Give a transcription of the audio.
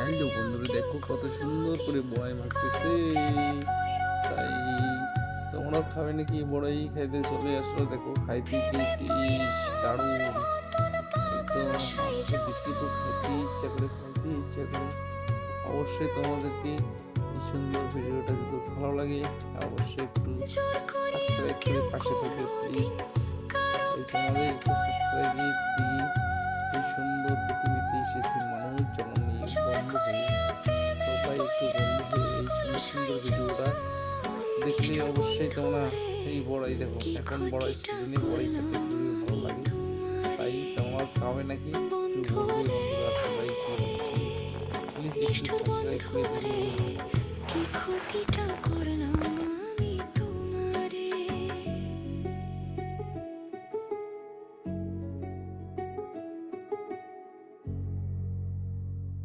Hello বন্ধুরা, দেখো কত সুন্দর করে বড়াই মাখতেছে। তাই তোমরাও খাবে নাকি? বড়াই খাইতে চলে আসলো। দেখো খাইতে কি টেস্ট, দারুণ একদম। আমাকে দেখে তো খাইতে ইচ্ছা করে, খাইতে ইচ্ছা করে। অবশ্যই তোমাদেরকে এই সুন্দর ভিডিওটা যদি ভালো লাগে অবশ্যই একটু সাবস্ক্রাইব করে পাশে থাকবে প্লিজ। এই তোমাদের একটু সাবস্ক্রাইব দিয়ে এই সুন্দর পৃথিবীতে এসেছি মানুষ জন্ম নিয়ে বন্ধু হয়ে। সবাই একটু বন্ধু হয়ে এই সুন্দর সুন্দর ভিডিওটা দেখলে অবশ্যই তোমরা এই বড়াই দেখো, এখন বড়াই সিজনে বড়াই খেতে খুবই ভালো লাগে। তাই তোমরা খাবে নাকি একটু বলবে বন্ধুরা, সবাই একটু বলছি প্লিজ একটু সাবস্ক্রাইব করে দেবে।